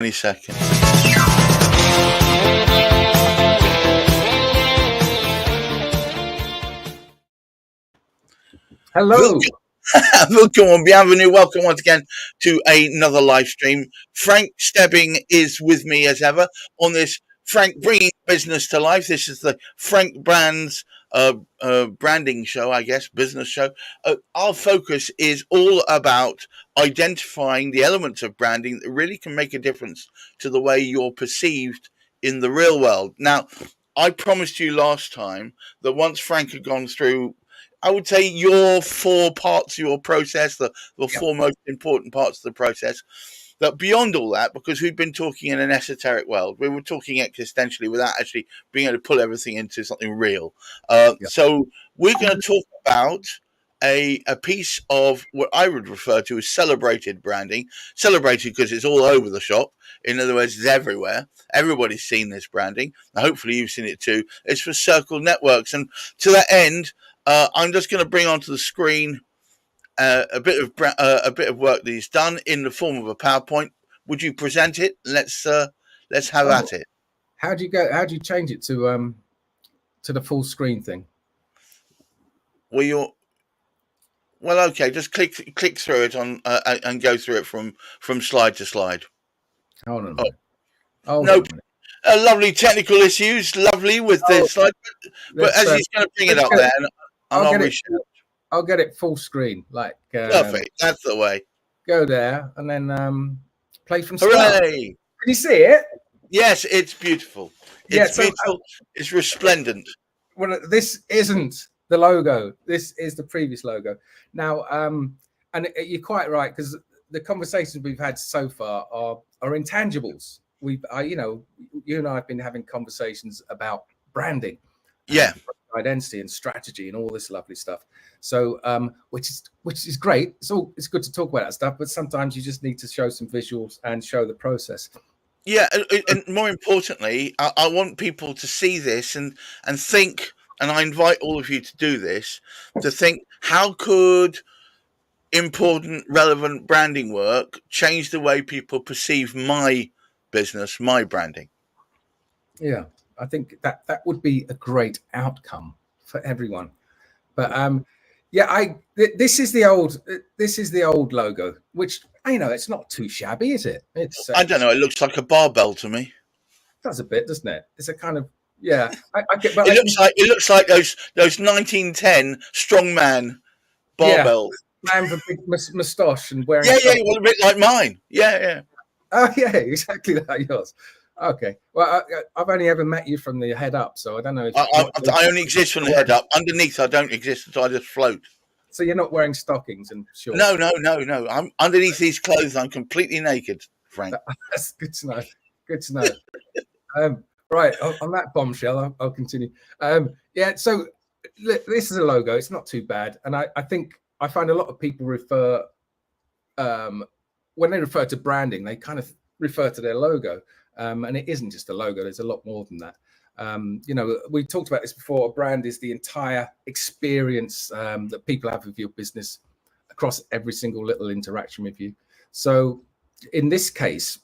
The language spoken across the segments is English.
20 seconds. Hello. Welcome, bienvenue. Welcome once again to another live stream. Frank Stebbing is with me as ever on this Frank Bringing Business to Life. This is the Frank Brands branding show, I guess, business show. Our focus is all about identifying the elements of branding that really can make a difference to the way you're perceived in the real world. Now, I promised you last time that once Frank had gone through, I would say, your 4 parts of your process, the 4 most important parts of the process, that beyond all that, because we've been talking in an esoteric world, we were talking existentially without actually being able to pull everything into something real. So we're going to talk about a piece of what I would refer to as celebrated branding. Celebrated because it's all over the shop. In other words, it's everywhere. Everybody's seen this branding. Now, hopefully you've seen it too. It's for Circle Networks. And to that end, I'm just going to bring onto the screen a bit of work that he's done in the form of a PowerPoint. Would you present it? Let's have at it. How do you change it to the full screen thing? Well, okay. Just click through it on and go through it from slide to slide. Hold on a minute. No. Lovely technical issues. Lovely with this slide, but as he's going to bring it up there. I'll get it full screen. Perfect. That's the way. Go there and then play from start. Hooray! Can you see it? Yes, it's beautiful. It's beautiful. It's resplendent. Well, this isn't the logo. This is the previous logo. Now, and you're quite right, because the conversations we've had so far are intangibles. You and I have been having conversations about branding. Yeah. Identity and strategy and all this lovely stuff. So which is great. It's good to talk about that stuff, but sometimes you just need to show some visuals and show the process. Yeah, and more importantly, I want people to see this and think, and I invite all of you to do this, to think, how could important, relevant branding work change the way people perceive my business, my branding? Yeah. I think that would be a great outcome for everyone. But this is the old logo, which it's not too shabby, is it? I don't know. It looks like a barbell to me. It does a bit, doesn't it? It's a kind of It looks like those 1910 strongman barbells. Man with a big moustache and wearing. Well, a bit like mine. Yeah. Oh yeah, exactly like yours. Okay. Well, I've only ever met you from the head up, so I don't know. If I only exist from the head up. Underneath, I don't exist, so I just float. So you're not wearing stockings and shorts? No. I'm underneath these clothes. I'm completely naked, Frank. That's good to know. Good to know. Right. On that bombshell, I'll continue. So this is a logo. It's not too bad, and I think I find a lot of people refer when they refer to branding, they kind of refer to their logo. And it isn't just a logo. There's a lot more than that. We talked about this before. A brand is the entire experience that people have with your business across every single little interaction with you. So in this case,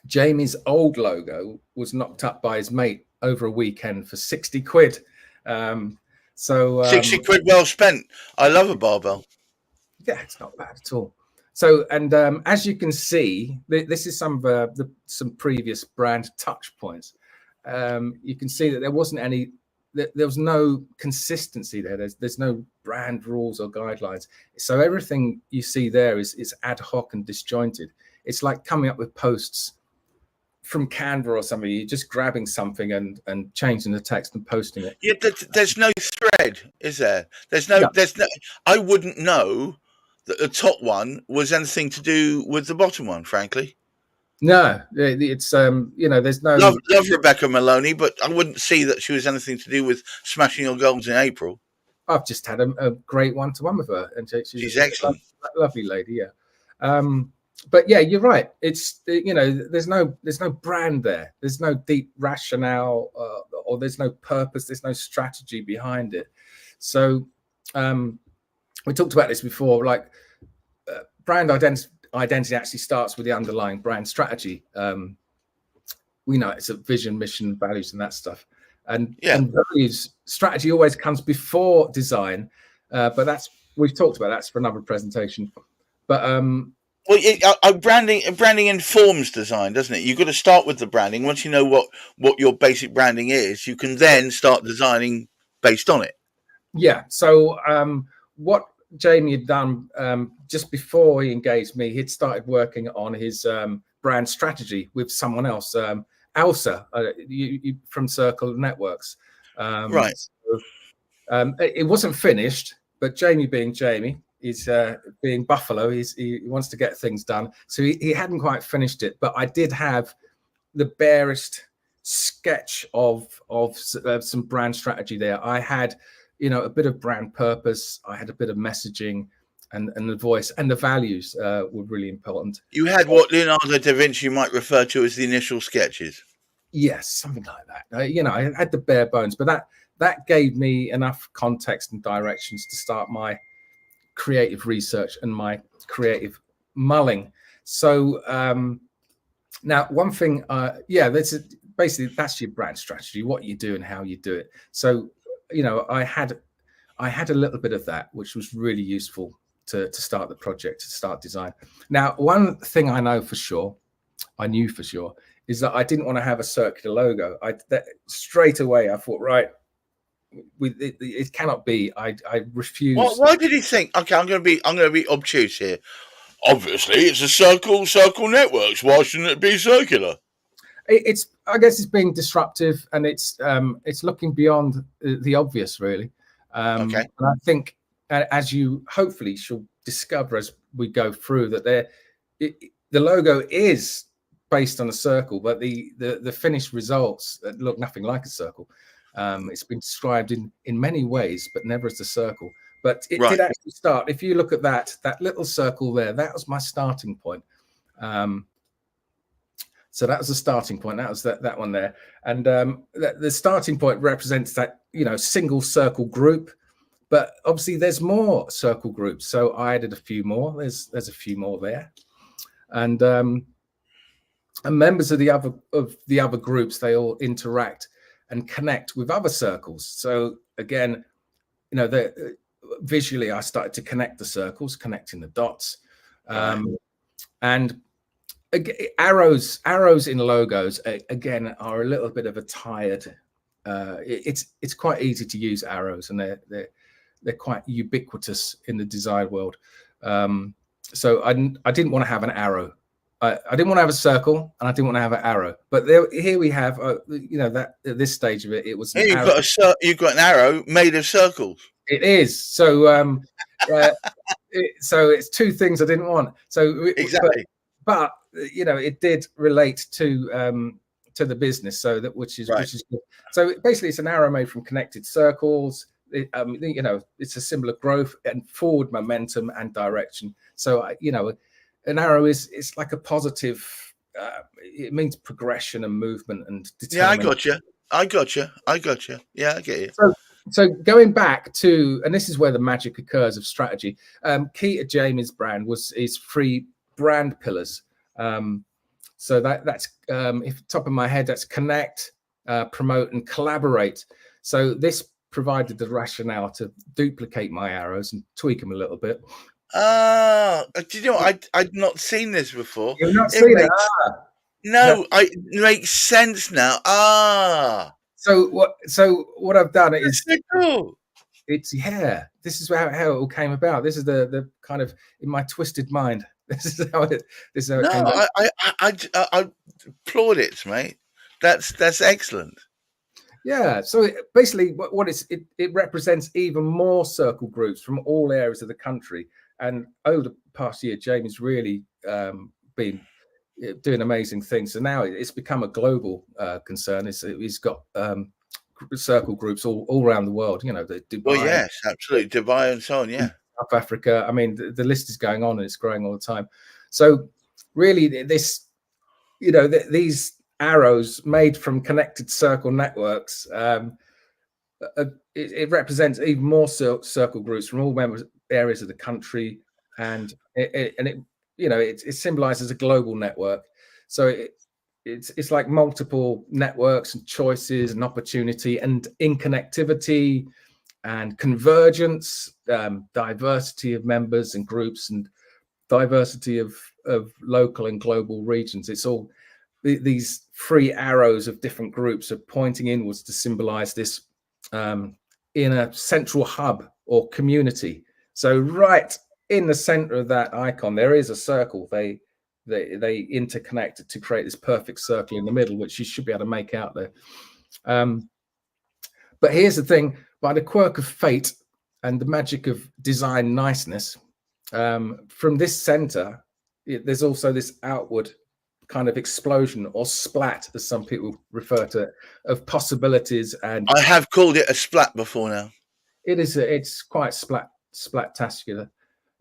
Jamie's old logo was knocked up by his mate over a weekend for 60 quid. 60 quid well spent. I love a barbell. Yeah, it's not bad at all. So, and as you can see, this is some previous brand touch points. You can see that there wasn't any, there was no consistency there. There's no brand rules or guidelines. So everything you see there is ad hoc and disjointed. It's like coming up with posts from Canva or something. You're just grabbing something and changing the text and posting it. Yeah, there's no thread, is there? There's no. I wouldn't know that the top one was anything to do with the bottom one, frankly. No, it's there's no love Rebecca Maloney, but I wouldn't see that she was anything to do with smashing your goals in April. I've just had a great one-to-one with her, and she's excellent, lovely lady. Yeah, but yeah, you're right. It's there's no brand there. There's no deep rationale, or there's no purpose. There's no strategy behind it. So we talked about this before, like brand identity actually starts with the underlying brand strategy. We know it's a vision, mission, values, and that stuff. And values strategy always comes before design, but we've talked about that's for another presentation. But branding informs design, doesn't it? You've got to start with the branding. Once you know what your basic branding is, you can then start designing based on it. Yeah. So what Jamie had done just before he engaged me, he'd started working on his brand strategy with someone else, Elsa, from Circle Networks. Right. So, it wasn't finished, but Jamie being Jamie, he's being Buffalo, he wants to get things done. So he hadn't quite finished it, but I did have the barest sketch of some brand strategy there. I had, a bit of brand purpose. I had a bit of messaging, and the voice and the values were really important. You had what Leonardo da Vinci might refer to as the initial sketches. Yes, something like that. I had the bare bones, but that gave me enough context and directions to start my creative research and my creative mulling. So now one thing, basically that's your brand strategy, what you do and how you do it. So I had a little bit of that, which was really useful to start the project, to start design. Now, one thing I knew for sure, is that I didn't want to have a circular logo. Straight away I thought, right, it cannot be. I refuse. Why did he think? Okay, I'm going to be obtuse here. Obviously, it's a circle networks. Why shouldn't it be circular? I guess it's being disruptive, and it's looking beyond the obvious, really. Okay. And I think, as you hopefully shall discover as we go through, that the logo is based on a circle, but the finished results look nothing like a circle. It's been described in many ways, but never as a circle. But it did actually start. If you look at that little circle there, that was my starting point. So that was the starting point. That was that one there. And the starting point represents that, single circle group. But obviously there's more circle groups. So I added a few more. There's a few more there. And members of the other groups, they all interact and connect with other circles. So again, visually I started to connect the circles, connecting the dots. And arrows in logos again are a little bit of a tired. It's quite easy to use arrows, and they're quite ubiquitous in the design world. So I didn't want to have an arrow. I didn't want to have a circle, and I didn't want to have an arrow. But here we have, that at this stage of it, it was. You've got an arrow made of circles. It is. So so it's two things I didn't want. So exactly. But it did relate to the business, so which is good. So basically, it's an arrow made from connected circles. It's a symbol of growth and forward momentum and direction. So an arrow it's like a positive. It means progression and movement and determination. Yeah, I got you. Yeah, I get you. So going back to, and this is where the magic occurs of strategy. Key to Jamie's brand is 3 brand pillars. So that's if top of my head, that's connect, promote, and collaborate. So this provided the rationale to duplicate my arrows and tweak them a little bit. Do you know I'd not seen this before? You've not seen it? No, it makes sense now. So what I've done is so cool. This is how it all came about. This is the kind of in my twisted mind. This is how it came about. I applaud it, mate. That's excellent. Yeah. So basically, what it represents even more circle groups from all areas of the country. And over the past year, Jamie's really been doing amazing things. So now it's become a global concern. He's got circle groups all around the world. The Dubai. Well, yes, absolutely, Dubai and so on. Yeah, South Africa. I mean, the list is going on and it's growing all the time. So really, this, these arrows made from connected circle networks, it represents even more circle groups from all areas of the country, and it it symbolizes a global network. So it's like multiple networks and choices and opportunity and interconnectivity and convergence, diversity of members and groups and diversity of local and global regions. It's all these three arrows of different groups are pointing inwards to symbolize this in a central hub or community. So right in the center of that icon, there is a circle. They interconnect to create this perfect circle in the middle, which you should be able to make out there. But here's the thing: by the quirk of fate and the magic of design niceness, from this center, there's also this outward kind of explosion or splat, as some people refer to it, of possibilities. And I have called it a splat before now. It's quite splat-tascular,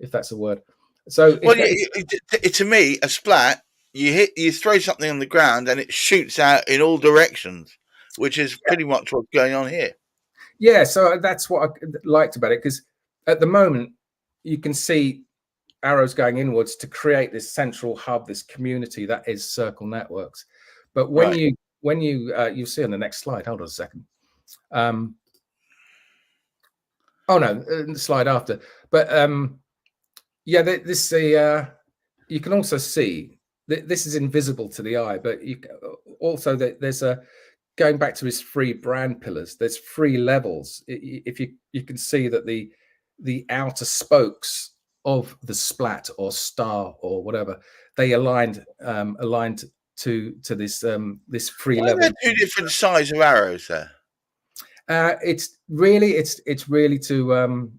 if that's a word. So well, to me, a splat, you throw something on the ground and it shoots out in all directions, which is pretty much what's going on here. Yeah, so that's what I liked about it, because at the moment you can see arrows going inwards to create this central hub, this community that is Circle Networks. But when you'll see on the next slide, hold on a second. Oh no, the slide after. But yeah, you can also see that this is invisible to the eye, but you also there's a, going back to his three brand pillars, there's three levels. If you can see that the outer spokes of the splat or star or whatever, they aligned to this three level. Are there two different sizes of arrows there? It's really to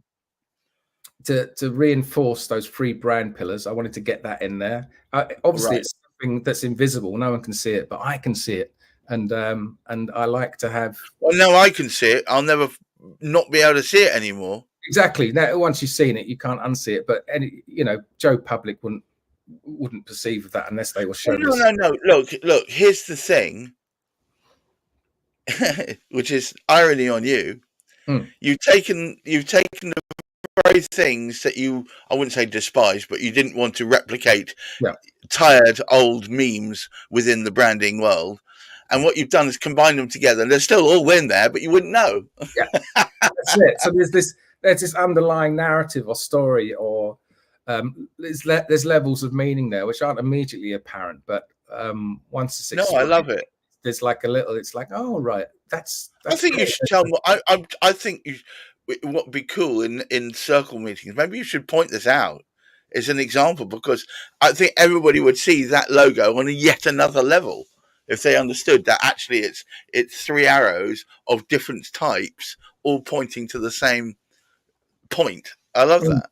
reinforce those three brand pillars. I wanted to get that in there. Obviously, It's something that's invisible. No one can see it, but I can see it, and I like to have. Well, no, I can see it. I'll never not be able to see it anymore. Exactly. Now, once you've seen it, you can't unsee it. But Joe Public wouldn't perceive that unless they were shown. No. Look. Here's the thing, which is irony on you. You've taken the very things that I wouldn't say despise, but you didn't want to replicate. Yeah. Tired old memes within the branding world. And what you've done is combine them together. And they're still all in there, but you wouldn't know. Yeah, that's it. So there's this underlying narrative or story, or there's levels of meaning there which aren't immediately apparent, but once it's I love it. There's like a little. It's like, oh right, that's I think you should tell me. I think what would be cool in circle meetings. Maybe you should point this out as an example, because I think everybody would see that logo on yet another level if they understood that actually it's three arrows of different types all pointing to the same point. I love that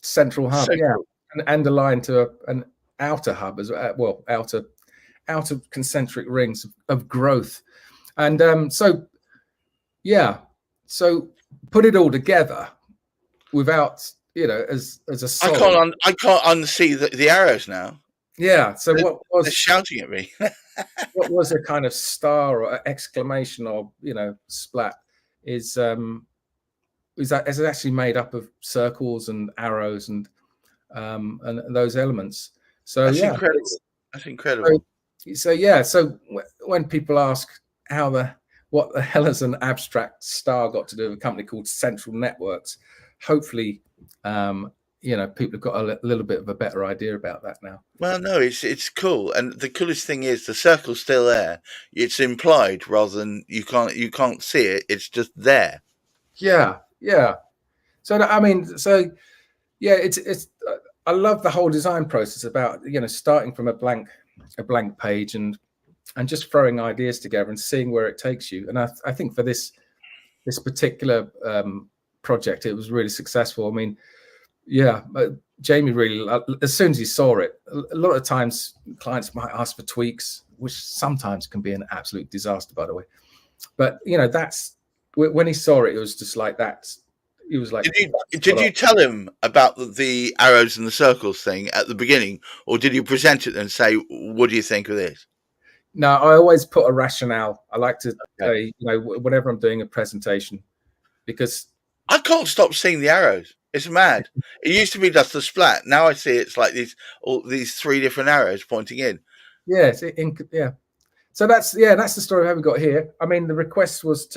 central hub, so cool. and aligned to an outer hub as well, outer concentric rings of growth, and so put it all together without as a solid. I can't unsee the arrows now. Yeah. So they're shouting at me. What was a kind of star or exclamation or splat is actually made up of circles and arrows and those elements. So that's incredible. That's incredible. So when people ask what the hell has an abstract star got to do with a company called Central Networks, hopefully people have got a little bit of a better idea about that now. Well, no, it's cool, and the coolest thing is the circle's still there. It's implied rather than you can't see it. It's just there. Yeah. So it's I love the whole design process about starting from a blank page and just throwing ideas together and seeing where it takes you. And I think for this particular project, it was really successful. I mean, Jamie really, as soon as he saw it, a lot of times clients might ask for tweaks, which sometimes can be an absolute disaster, by the way. But that's when he saw it, it was just like that. He was like, did you tell him about the arrows and the circles thing at the beginning, or did you present it and say, what do you think of this? No, I always put a rationale. I like to say, whenever I'm doing a presentation, because I can't stop seeing the arrows. It's mad. It used to be just a splat. Now I see it's like these three different arrows pointing in. Yes, yeah. So that's the story how we got here. I mean, the request was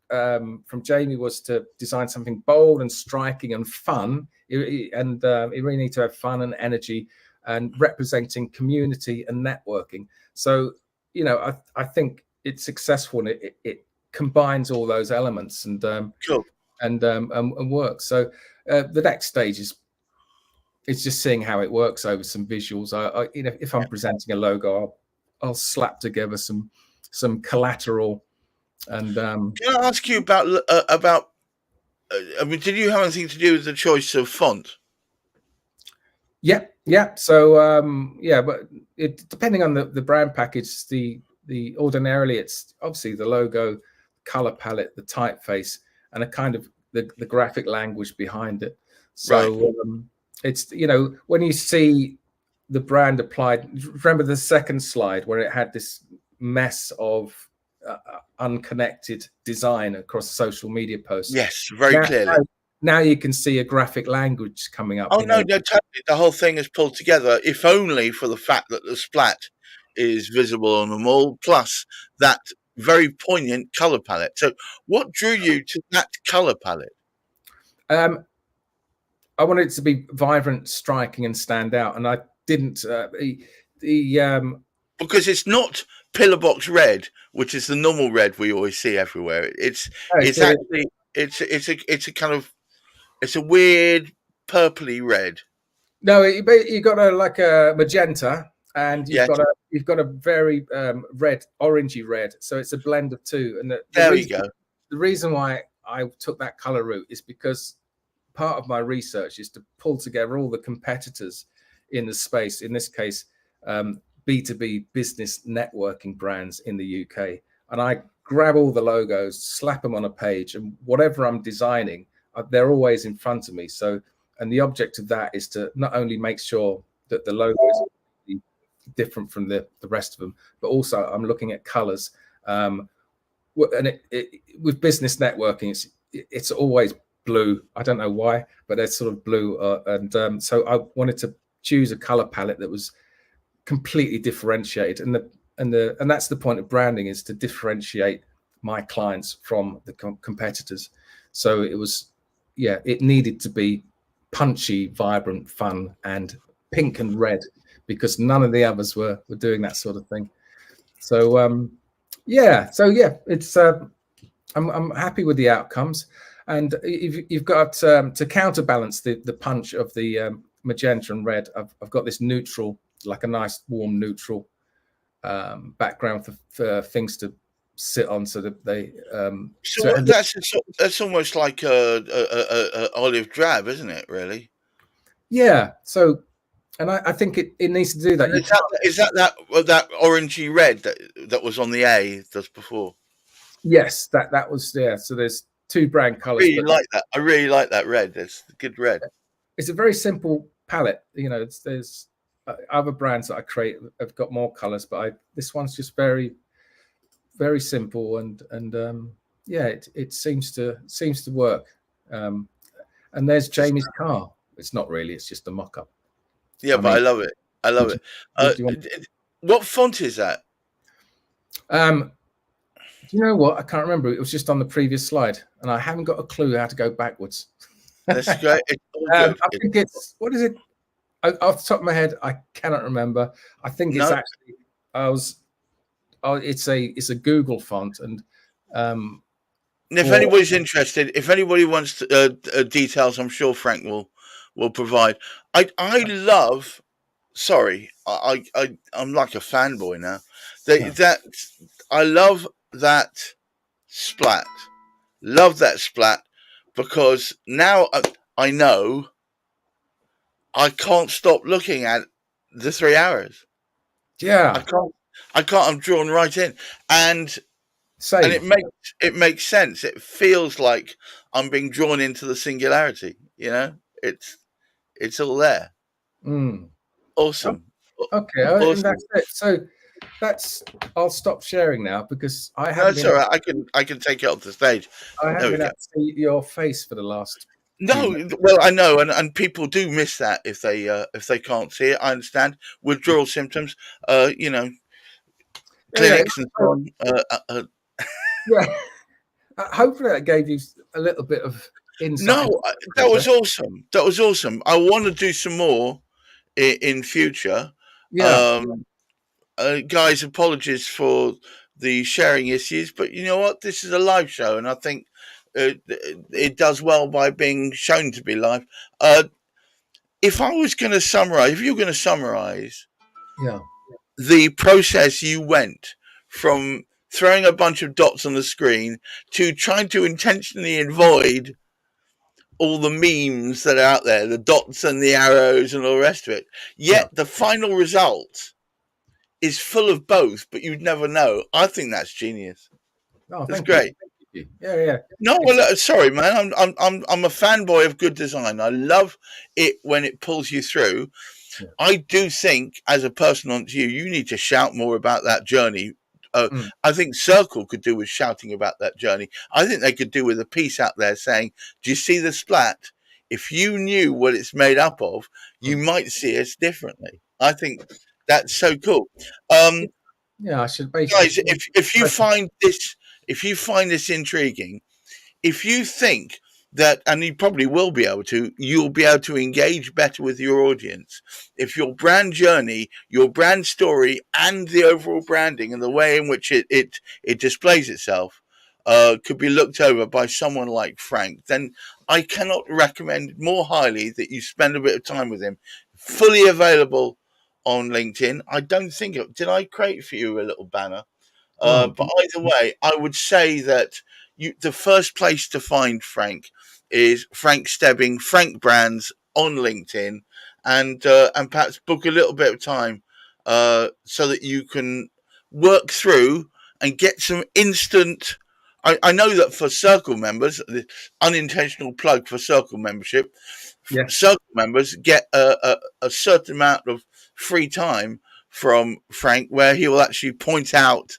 from Jamie was to design something bold and striking and fun, and it really need to have fun and energy and representing community and networking. So I think it's successful and it combines all those elements and Cool. and works. So the next stage is just seeing how it works over some visuals. If I'm presenting a logo, I'll slap together some collateral. And can I ask you about? I mean, did you have anything to do with the choice of font? Yeah. So but depending on the brand package, the ordinarily it's obviously the logo, color palette, the typeface, and a kind of the graphic language behind it. So right. It's when you see the brand applied. Remember the second slide where it had this mess of unconnected design across social media posts. Yes, very clearly. Now you can see a graphic language coming up. Oh no, totally. The whole thing is pulled together, if only for the fact that the splat is visible on them all, plus that very poignant color palette. So, what drew you to that color palette? I wanted it to be vibrant, striking, and stand out, and I didn't. Because it's not pillar box red, which is the normal red we always see everywhere. It's a weird purpley red. No, you got a magenta, and you've got a very red, orangey red. So it's a blend of two. And there you go. The reason why I took that color route is because part of my research is to pull together all the competitors in the space. In this case, B2B business networking brands in the UK, and I grab all the logos, slap them on a page, and whatever I'm designing, they're always in front of me. So, and the object of that is to not only make sure that the logo is different from the rest of them, but also I'm looking at colors. And with business networking, it's always blue. I don't know why, but it's sort of blue. So I wanted to choose a color palette that was completely differentiated, and that's the point of branding, is to differentiate my clients from the competitors. So it was, it needed to be punchy, vibrant, fun, and pink and red, because none of the others were doing that sort of thing. So it's I'm happy with the outcomes, and you've got to counterbalance the punch of the magenta and red. I've got this neutral, like a nice warm neutral background for things to sit on, so that they. That's almost like a olive drab, isn't it? Really? Yeah. So, and I think it needs to do that. Is that orangey red that was on the A just before? Yes, that was there. So there's two brand colors. I really like that red. It's a good red. It's a very simple palette. There's other brands that I create have got more colors, but this one's just very, very simple, and it seems to work. And there's Jamie's car. It's not really; it's just a mock-up. Yeah, but I love it. I love it. What font is that? Do you know what? I can't remember. It was just on the previous slide, and I haven't got a clue how to go backwards. That's great. I think it's, what is it? Off the top of my head, I cannot remember. I think it's it's a Google font, and if anybody's interested, if anybody wants details, I'm sure Frank will provide. I love. Sorry, I'm like a fanboy now. That I love that splat. Love that splat, because now I know I can't stop looking at the 3 hours. Yeah, I can't. I'm drawn right in, and it makes sense. It feels like I'm being drawn into the singularity. It's all there. Awesome. Okay, awesome. That's it. So I'll stop sharing now, because I haven't. That's all right. I can take it off the stage. I haven't been able to see your face for the last No, well, I know, and people do miss that if they can't see it. I understand withdrawal symptoms, you know, Yeah, clinics and so on. yeah. Hopefully, that gave you a little bit of insight. No, that was awesome. That was awesome. I want to do some more in future. Yeah. Guys, apologies for the sharing issues, but you know what? This is a live show, and I think it does well by being shown to be live. If I was going to summarize, if you're going to summarize Yeah. the process you went from throwing a bunch of dots on the screen to trying to intentionally avoid all the memes that are out there, the dots and the arrows and all the rest of it, yet the final result is full of both, but you'd never know. I think that's genius. Oh, That's thank great. you. Yeah. No, well, sorry, man. I'm a fanboy of good design. I love it when it pulls you through. Yeah. I do think, as a person on you need to shout more about that journey. I think Circle could do with shouting about that journey. I think they could do with a piece out there saying, "Do you see the splat? If you knew what it's made up of, you might see us differently." I think that's so cool. Yeah, I should basically. Guys, if you find this intriguing, if you think that, and you probably will be able to, you'll be able to engage better with your audience. If your brand journey, your brand story, and the overall branding and the way in which it displays itself could be looked over by someone like Frank, then I cannot recommend more highly that you spend a bit of time with him. Fully available on LinkedIn. I don't think did I create for you a little banner? But either way, I would say that the first place to find Frank is Frank Stebbing, Frank Brands on LinkedIn, and perhaps book a little bit of time so that you can work through and get some instant. I know that for Circle members, the unintentional plug for Circle membership, Circle members get a certain amount of free time from Frank where he will actually point out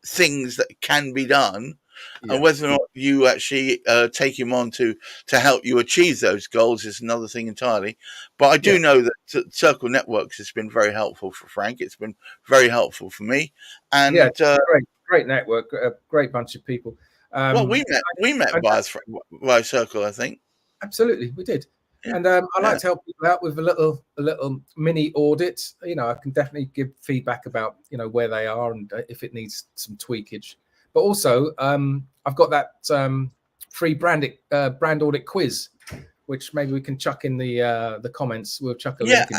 things that can be done, and whether or not you actually take him on to help you achieve those goals is another thing entirely. But I do know that Circle Networks has been very helpful for Frank. It's been very helpful for me, and great network, a great bunch of people. Well, we met by Circle, I think. Absolutely, we did. And I like to help people out with a little mini audit. You know, I can definitely give feedback about, you know, where they are and if it needs some tweakage. But also, I've got that free brand audit quiz, which maybe we can chuck in the comments. We'll chuck a link.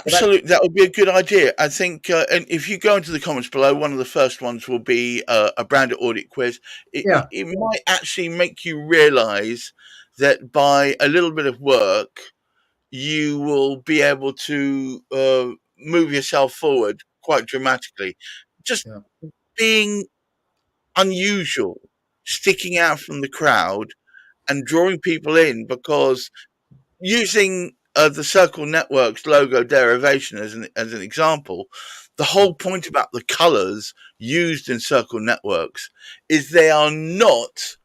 Absolutely, that would be a good idea. I think, and if you go into the comments below, one of the first ones will be a brand audit quiz. It might actually make you realise that by a little bit of work, you will be able to move yourself forward quite dramatically. Just being unusual, sticking out from the crowd and drawing people in, because using the Circle Networks logo derivation as an example, the whole point about the colours used in Circle Networks is they are not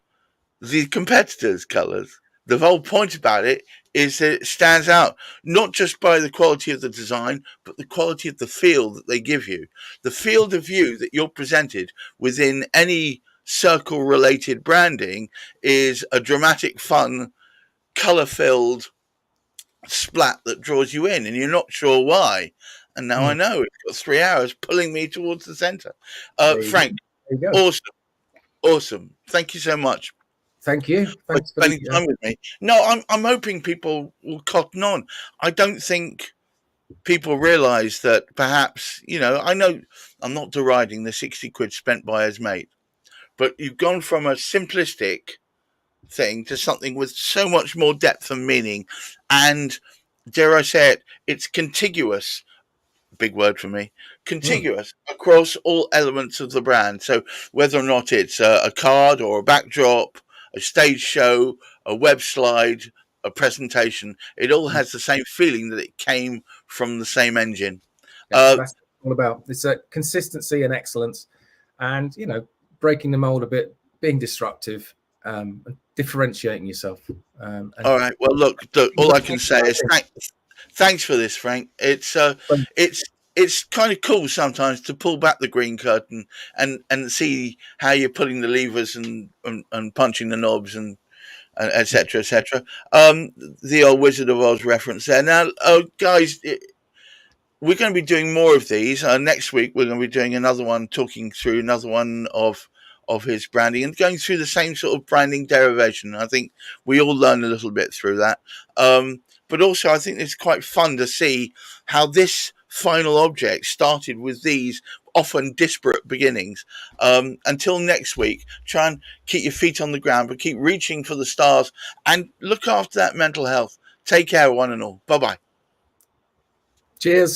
the competitors' colours. The whole point about it is that it stands out, not just by the quality of the design, but the quality of the feel that they give you. The field of view that you're presented within any Circle-related branding is a dramatic, fun, colour-filled splat that draws you in, and you're not sure why. And now I know. It's got 3 hours pulling me towards the centre. Frank, awesome. Thank you so much. Thank you. Thanks for spending time with me. No, I'm hoping people will cotton on. I don't think people realise that perhaps, you know, I know I'm not deriding the 60 quid spent by his mate, but you've gone from a simplistic thing to something with so much more depth and meaning, and dare I say it, it's contiguous. Big word for me. Contiguous across all elements of the brand. So whether or not it's a card or a backdrop, a stage show, a web slide, a presentation, it all has the same feeling that it came from the same engine. That's all about. It's a consistency and excellence, and, you know, breaking the mold a bit, being disruptive, and differentiating yourself. All right. Well, look, all I can say is thanks for this, Frank. It's kind of cool sometimes to pull back the green curtain and see how you're putting the levers and punching the knobs and et cetera, et cetera. The old Wizard of Oz reference there. Now, guys, we're going to be doing more of these. Next week, we're going to be doing another one, talking through another one of his branding and going through the same sort of branding derivation. I think we all learn a little bit through that. But also, I think it's quite fun to see how this final object started with these often disparate beginnings. Until next week, try and keep your feet on the ground, but keep reaching for the stars and look after that mental health. Take care, one and all. Bye-bye. Cheers.